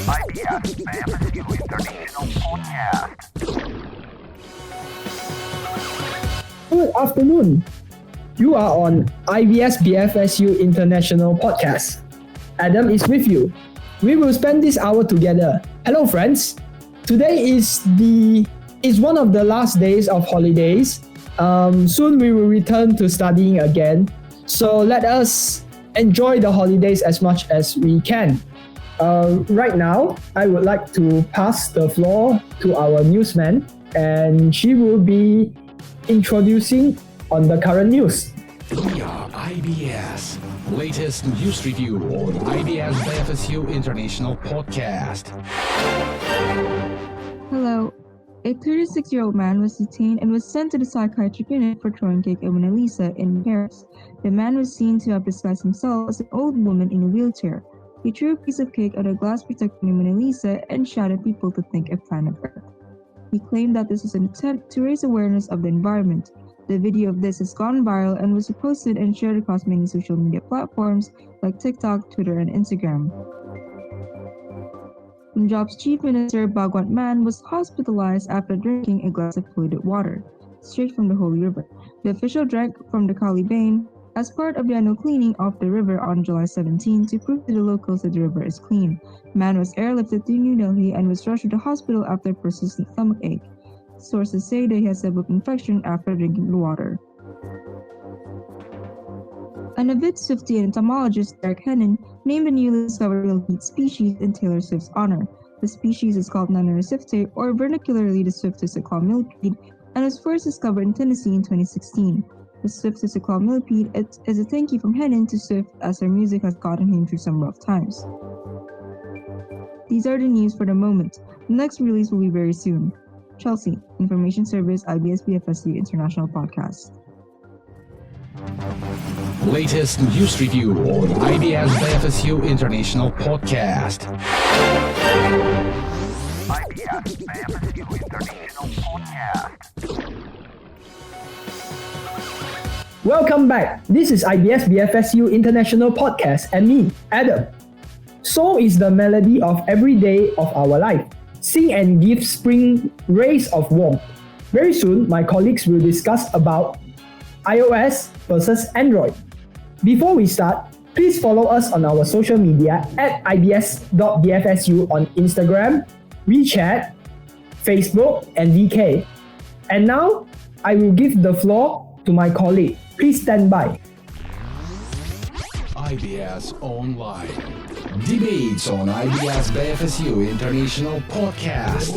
IBS International Podcast. Good afternoon. You are on IBS BFSU International Podcast. Adam is with you. We will spend this hour together. Hello, friends. Today is one of the last days of holidays. Soon we will return to studying again. So let us enjoy the holidays as much as we can. Right now, I would like to pass the floor to our newsman, and she will be introducing on the current news. We are IBS. Latest news review on IBS BFSU International Podcast. Hello. A 36-year-old man was detained and was sent to the psychiatric unit for throwing cake at Mona Lisa in Paris. The man was seen to have disguised himself as an old woman in a wheelchair. He threw a piece of cake at a glass protecting Mona Lisa and shouted people to think a planet Earth. He claimed that this was an attempt to raise awareness of the environment. The video of this has gone viral and was posted and shared across many social media platforms like TikTok, Twitter, and Instagram. Punjab's Chief Minister Bhagwant Mann was hospitalized after drinking a glass of polluted water, straight from the Holy River. The official drank from the Kali Bain as part of the annual cleaning of the river on July 17 to prove to the locals that the river is clean. Mann was airlifted to New Delhi and was rushed to the hospital after persistent stomachache. Sources say that he has a blood infection after drinking the water. An avid Swiftie and entomologist, Derek Hennon, named a newly discovered millipede species in Taylor Swift's honor. The species is called Nanera swiftae, or vernacularly the Swift tussiclaw millipede, and was first discovered in Tennessee in 2016. The Swift tussiclaw millipede is a thank you from Hennon to Swift, as her music has gotten him through some rough times. These are the news for the moment. The next release will be very soon. Chelsea, Information Service, IBS BFSU International Podcast. Latest news review on IBS BFSU International Podcast. IBS International Podcast. Welcome back. This is IBS BFSU International Podcast and me, Adam. Song is the melody of every day of our life. Sing and give spring rays of warmth. Very soon, my colleagues will discuss about iOS versus Android. Before we start, please follow us on our social media at ibs.bfsu on Instagram, WeChat, Facebook, and VK. And now, I will give the floor to my colleague. Please stand by. IBS Online. Debates on IBS BFSU International Podcast.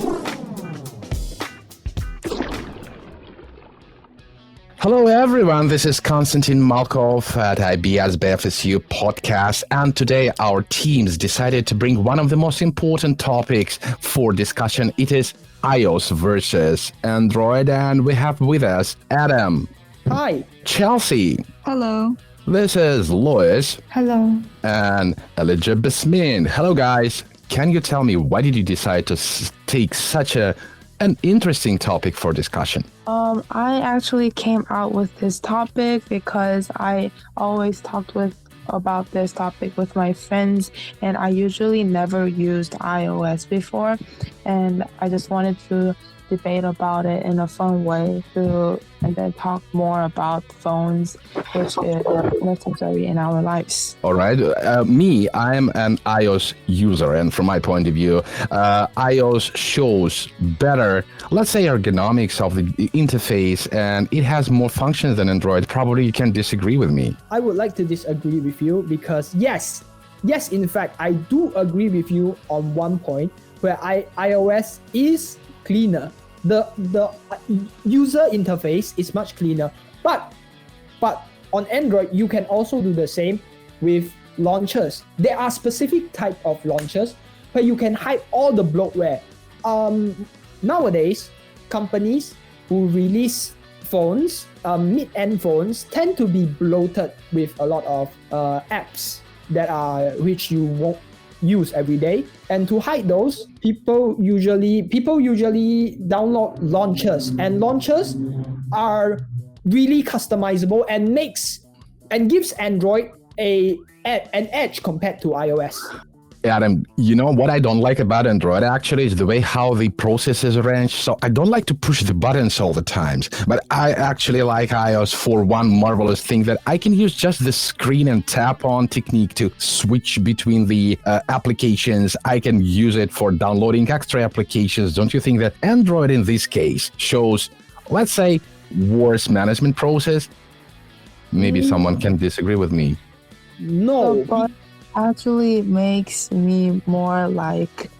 Hello everyone, this is Konstantin Malkov at IBS BFSU Podcast, and today our teams decided to bring one of the most important topics for discussion. It is iOS versus Android, and we have with us Adam. Hi. Chelsea. Hello. This is Lois. Hello. And Elijah Bismin. Hello guys. Can you tell me why did you decide to take such an interesting topic for discussion? I actually came out with this topic because I always talked about this topic with my friends, and I usually never used iOS before, and I just wanted to debate about it in a fun way and then talk more about phones, which is necessary in our lives. All right. I'm an iOS user, and from my point of view, iOS shows better, let's say, ergonomics of the interface, and it has more functions than Android. Probably you can disagree with me. I would like to disagree with you because yes, in fact, I do agree with you on one point where iOS is cleaner. The user interface is much cleaner, but on Android you can also do the same with launchers. There are specific type of launchers where you can hide all the bloatware. Nowadays, companies who release phones, mid-end phones, tend to be bloated with a lot of apps which you won't use every day. And to hide those, people usually download launchers, and launchers are really customizable and gives Android an edge compared to iOS. Adam, you know what I don't like about Android actually is the way how the process is arranged. So I don't like to push the buttons all the times, but I actually like iOS for one marvelous thing that I can use just the screen and tap on technique to switch between the applications. I can use it for downloading extra applications. Don't you think that Android in this case shows, let's say, worse management process? Maybe someone can disagree with me. No. But actually makes me more like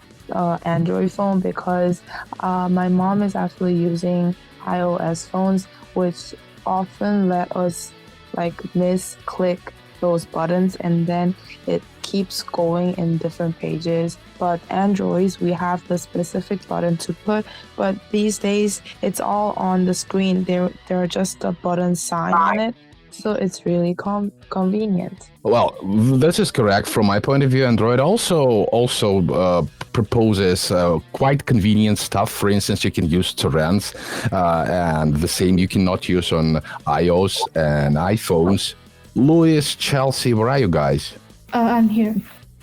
Android phone because my mom is actually using iOS phones, which often let us like misclick those buttons and then it keeps going in different pages. But Androids, we have the specific button to put, but these days it's all on the screen. There are just a button sign on it. So it's really convenient. Well, this is correct. From my point of view, Android also proposes quite convenient stuff. For instance, you can use torrents, and the same you cannot use on iOS and iPhones. Louis, Chelsea, where are you guys? I'm here.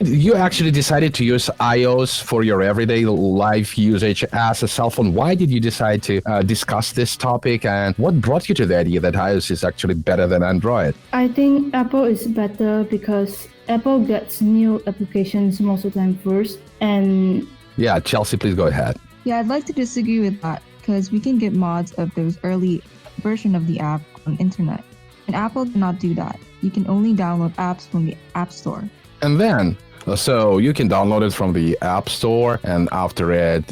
You actually decided to use iOS for your everyday life usage as a cell phone. Why did you decide to discuss this topic, and what brought you to the idea that iOS is actually better than Android? I think Apple is better because Apple gets new applications most of the time first. And Yeah, Chelsea, please go ahead. Yeah, I'd like to disagree with that because we can get mods of those early version of the app on internet. And Apple cannot do that. You can only download apps from the App Store. And then, so you can download it from the App Store, and after it,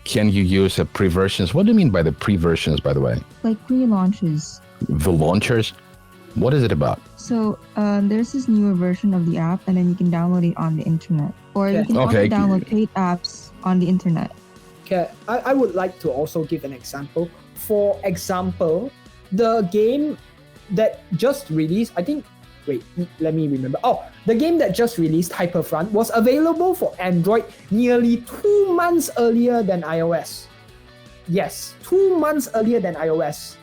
can you use pre-versions? What do you mean by the pre-versions, by the way? Like pre-launches. The launchers? What is it about? So there's this newer version of the app and then you can download it on the internet. Or you can also download paid apps on the internet. Okay, I would like to also give an example. For example, the game that just released, let me remember. The game that just released, Hyperfront, was available for Android nearly 2 months earlier than iOS. Yes, 2 months earlier than iOS.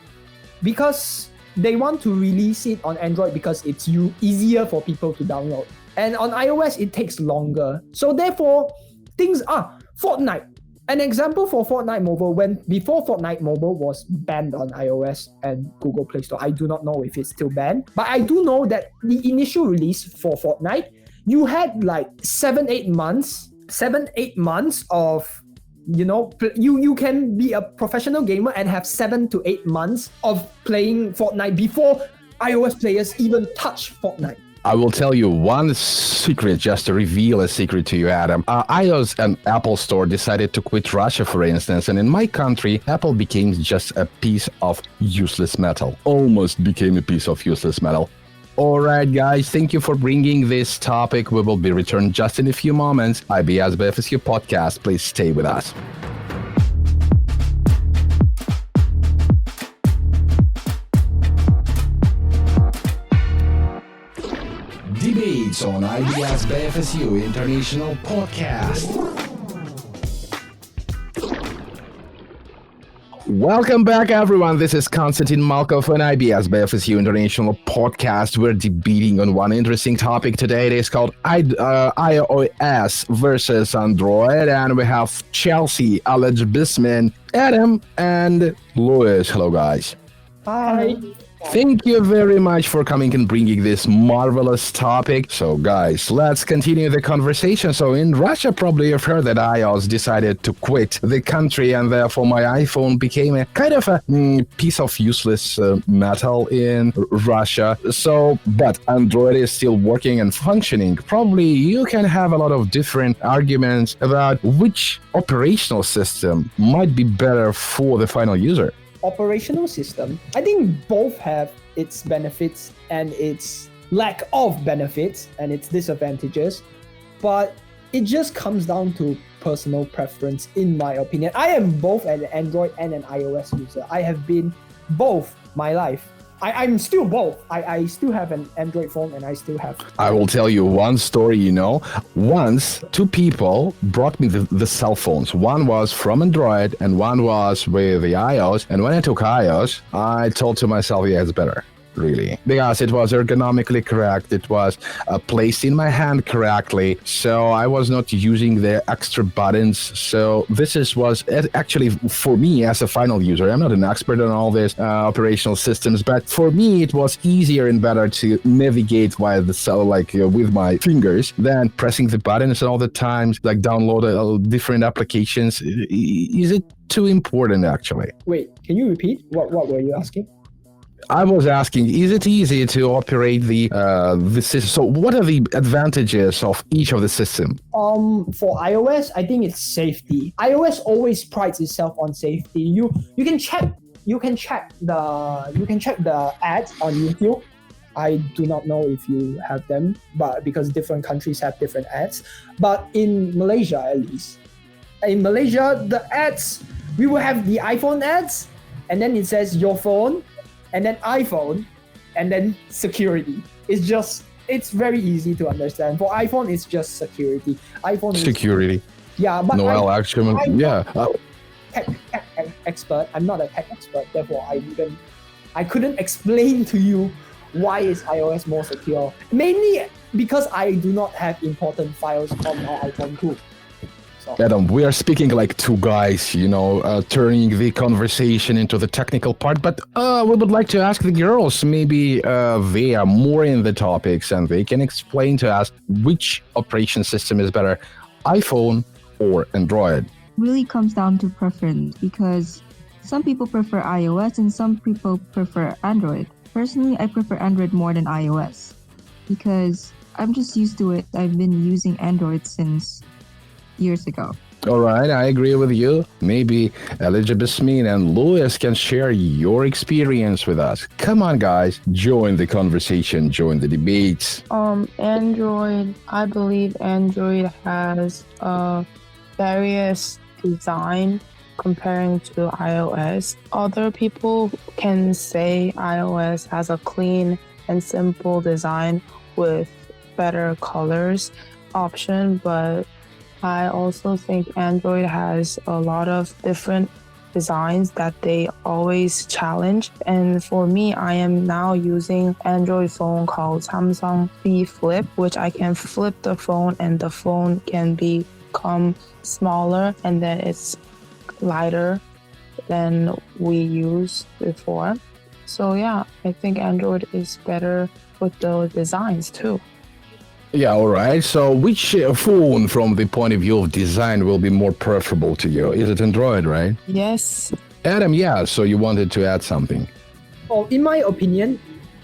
Because they want to release it on Android because it's easier for people to download. And on iOS, it takes longer. So therefore, things are Fortnite. An example for Fortnite Mobile, before Fortnite Mobile was banned on iOS and Google Play Store. I do not know if it's still banned, but I do know that the initial release for Fortnite, you had like 7-8 months of, you can be a professional gamer and have 7 to 8 months of playing Fortnite before iOS players even touch Fortnite. I will tell you one secret, just to reveal a secret to you, Adam. iOS and Apple Store decided to quit Russia, for instance, and in my country, Apple became just a piece of useless metal. Almost became a piece of useless metal. All right, guys, thank you for bringing this topic. We will be returned just in a few moments. IBS BFSU Podcast, please stay with us. Debates on IBS BFSU International Podcast. Welcome back, everyone. This is Konstantin Malkov on IBS BFSU International Podcast. We're debating on one interesting topic today. It is called iOS versus Android, and we have Chelsea, Alex Bisman, Adam, and Louis. Hello, guys. Hi. Thank you very much for coming and bringing this marvelous topic. So, guys, let's continue the conversation. So, in Russia, probably you've heard that iOS decided to quit the country, and therefore my iPhone became a kind of a piece of useless metal in Russia. So, but Android is still working and functioning. Probably you can have a lot of different arguments about which operational system might be better for the final user. Operational system, I think both have its benefits and its lack of benefits and its disadvantages, but it just comes down to personal preference, in my opinion. I am both an Android and an iOS user. I have been both my life. I'm still both. I still have an Android phone and I still have... I will tell you one story, Once, two people brought me the cell phones. One was from Android and one was with the iOS. And when I took iOS, I told to myself, yeah, it's better. really, because it was ergonomically correct. It was placed in my hand correctly, so I was not using the extra buttons. So was actually for me as a final user. I'm not an expert on all these operational systems, but for me it was easier and better to navigate via the cell, with my fingers, than pressing the buttons all the time, like download different applications. Is it too important actually? Wait, can you repeat? What were you asking? I was asking, is it easy to operate the system? So what are the advantages of each of the system? For iOS, I think it's safety. iOS always prides itself on safety. You can check the ads on YouTube. I do not know if you have them, but because different countries have different ads. But in Malaysia, at least, the ads, we will have the iPhone ads, and then it says your phone, and then iPhone, and then security. It's very easy to understand. For iPhone, it's just security. Security. Yeah, but I'm yeah. Tech expert. I'm not a tech expert, therefore I couldn't explain to you why is iOS more secure. Mainly because I do not have important files on my iPhone too. So. Adam, we are speaking like two guys, turning the conversation into the technical part, but we would like to ask the girls, maybe they are more in the topics and they can explain to us which operation system is better, iPhone or Android. Really comes down to preference, because some people prefer iOS and some people prefer Android. Personally, I prefer Android more than iOS because I'm just used to it. I've been using Android since years ago. All right, I agree with you. Maybe Elizabeth Smith and Louis can share your experience with us. Come on, guys, join the conversation, join the debates. Android, I believe Android has various design comparing to iOS. Other people can say iOS has a clean and simple design with better colors option, but I also think Android has a lot of different designs that they always challenge. And for me, I am now using Android phone called Samsung B Flip, which I can flip the phone and the phone can become smaller and then it's lighter than we used before. So yeah, I think Android is better with those designs too. Yeah, all right. So which phone from the point of view of design will be more preferable to you? Is it Android, right? Yes. Adam, yeah, so you wanted to add something. Oh, in my opinion,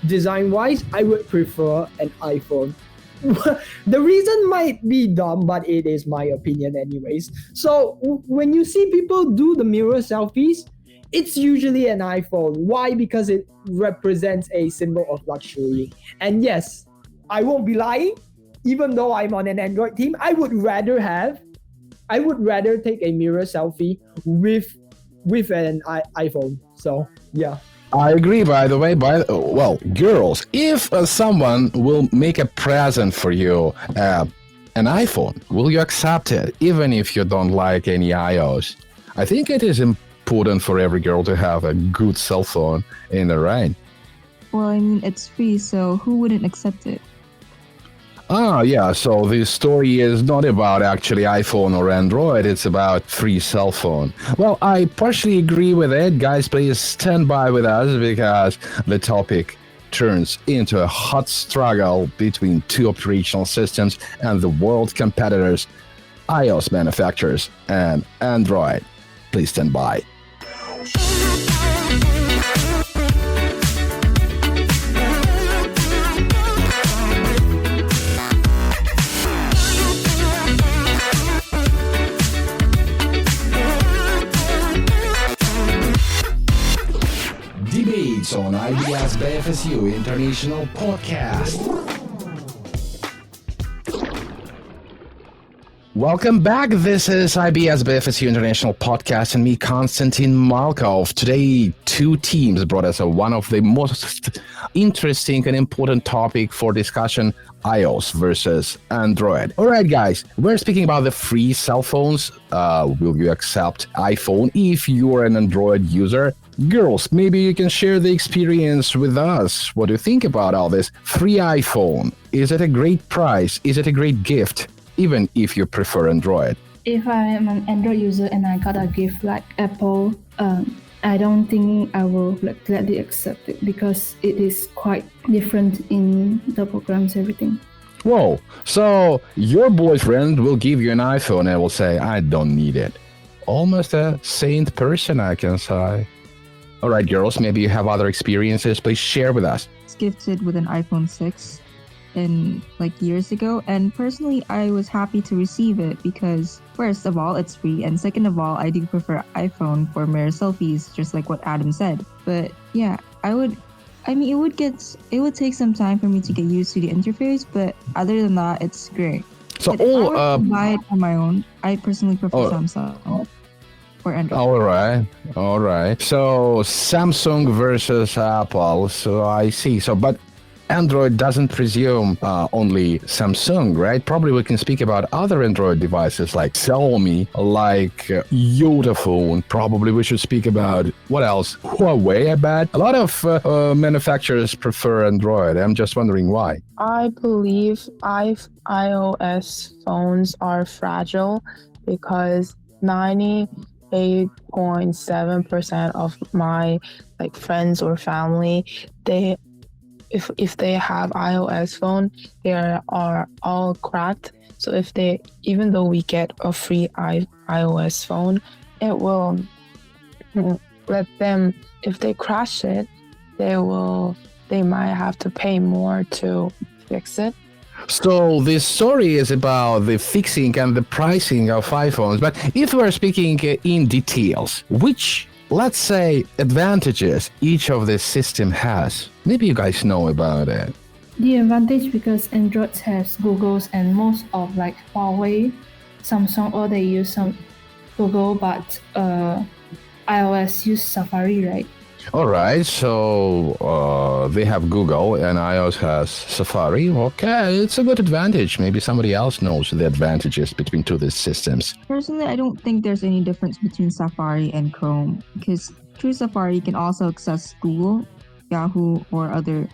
design-wise, I would prefer an iPhone. The reason might be dumb, but it is my opinion anyways. So when you see people do the mirror selfies, it's usually an iPhone. Why? Because it represents a symbol of luxury. And yes, I won't be lying. Even though I'm on an Android team, I would rather take a mirror selfie with an iPhone. So yeah. I agree, by the way. Well, girls, if someone will make a present for you, an iPhone, will you accept it, even if you don't like any iOS? I think it is important for every girl to have a good cell phone in the right. Well, I mean, it's free, so who wouldn't accept it? Yeah, so the story is not about actually iPhone or Android, it's about free cell phone. Well, I partially agree with it. Guys, please stand by with us because the topic turns into a hot struggle between two operational systems and the world competitors, iOS manufacturers and Android. Please stand by. Debates on IBS BFSU International Podcast. Welcome back. This is IBS BFSU International Podcast and me, Konstantin Malkov. Today, two teams brought us one of the most interesting and important topic for discussion, iOS versus Android. All right, guys, we're speaking about the free cell phones. Will you accept iPhone if you're an Android user? Girls, maybe you can share the experience with us. What do you think about all this? Free iPhone. Is it a great price? Is it a great gift? Even if you prefer Android. If I am an Android user and I got a gift like Apple, I don't think I will gladly accept it because it is quite different in the programs, everything. Whoa, so your boyfriend will give you an iPhone and will say, I don't need it. Almost a saint person, I can say. All right, girls, maybe you have other experiences. Please share with us. I was gifted with an iPhone 6 in years ago, and personally I was happy to receive it because first of all it's free, and second of all I do prefer iPhone for mirror selfies, just like what Adam said. But yeah, it would take some time for me to get used to the interface, but other than that it's great. So if I were to buy it on my own, I personally prefer Samsung or Android. All right. So Samsung versus Apple. So I see. But Android doesn't presume only Samsung, right? Probably we can speak about other Android devices like Xiaomi, like Yotaphone. Probably we should speak about, what else? Huawei, I bet. A lot of manufacturers prefer Android. I'm just wondering why. I believe iOS phones are fragile because 98.7% of my friends or family, if they have iOS phone, they are all cracked. So even though we get a free iOS phone, it will let them, if they crash it, they might have to pay more to fix it. So this story is about the fixing and the pricing of iPhones. But if we're speaking in details, which, let's say, advantages each of the system has? Maybe you guys know about it. The advantage, because Android has Google's, and most of Huawei, Samsung, all they use some Google, but iOS use Safari, right? All right, so they have Google and iOS has Safari. Okay, it's a good advantage. Maybe somebody else knows the advantages between these systems. Personally, I don't think there's any difference between Safari and Chrome, because through Safari you can also access Google, Yahoo, or other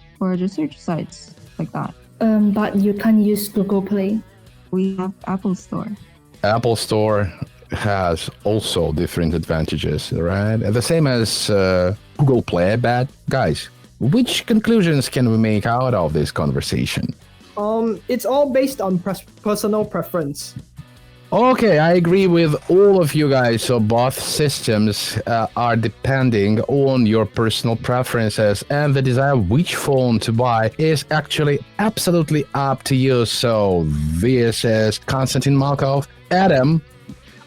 search sites like that. But you can't use Google Play. We have Apple Store. Apple Store has also different advantages, right? The same as Google Play, but guys, which conclusions can we make out of this conversation? It's all based on personal preference. Okay, I agree with all of you guys. So both systems are depending on your personal preferences, and the desire which phone to buy is actually absolutely up to you. So this is Konstantin Malkov, Adam,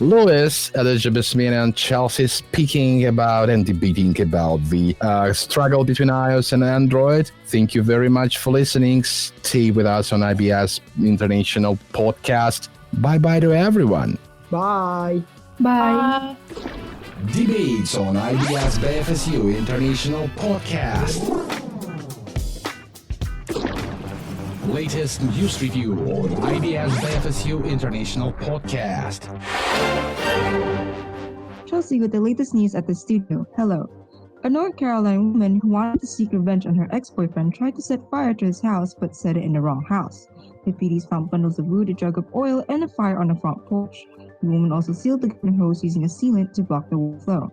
Louis, Elizabeth Smith, and Chelsea speaking about and debating about the struggle between iOS and Android. Thank you very much for listening. Stay with us on IBS International Podcast. Bye-bye to everyone. Bye. Bye. Debates on IBS BFSU International Podcast. Latest news review on IBS BFSU International Podcast. Chelsea with the latest news at the studio. Hello. A North Carolina woman who wanted to seek revenge on her ex-boyfriend tried to set fire to his house but set it in the wrong house. The PDs found bundles of wood, a jug of oil, and a fire on the front porch. The woman also sealed the garden hose using a sealant to block the wood flow.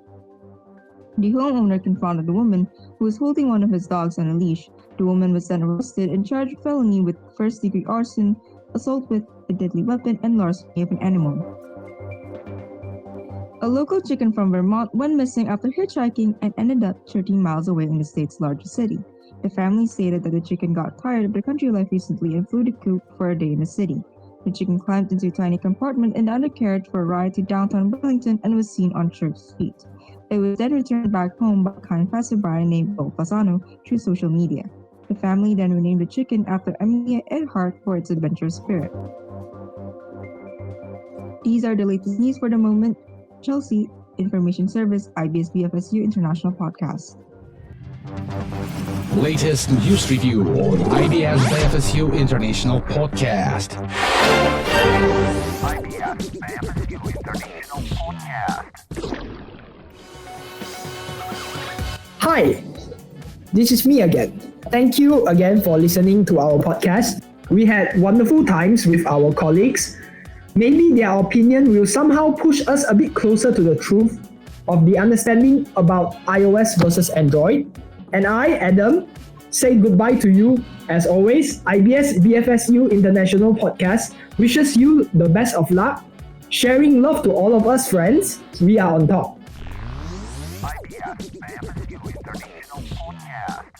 The homeowner confronted the woman, who was holding one of his dogs on a leash. The woman was then arrested and charged with felony with first-degree arson, assault with a deadly weapon, and larceny of an animal. A local chicken from Vermont went missing after hitchhiking and ended up 13 miles away in the state's largest city. The family stated that the chicken got tired of the country life recently and flew the coop for a day in the city. The chicken climbed into a tiny compartment in the undercarriage for a ride to downtown Burlington and was seen on Church Street. It was then returned back home by a kind passerby named Bo Fasano through social media. The family then renamed the chicken after Amelia Earhart for its adventurous spirit. These are the latest news for the moment. Chelsea, Information Service, IBS BFSU International Podcast. Latest news review on IBS BFSU International Podcast. IBS BFSU International Podcast. Hi, this is me again. Thank you again for listening to our podcast. We had wonderful times with our colleagues. Maybe their opinion will somehow push us a bit closer to the truth of the understanding about iOS versus Android. And I, Adam, say goodbye to you. As always, IBS BFSU International Podcast wishes you the best of luck. Sharing love to all of us friends. We are on top. IBS BFSU International Podcast.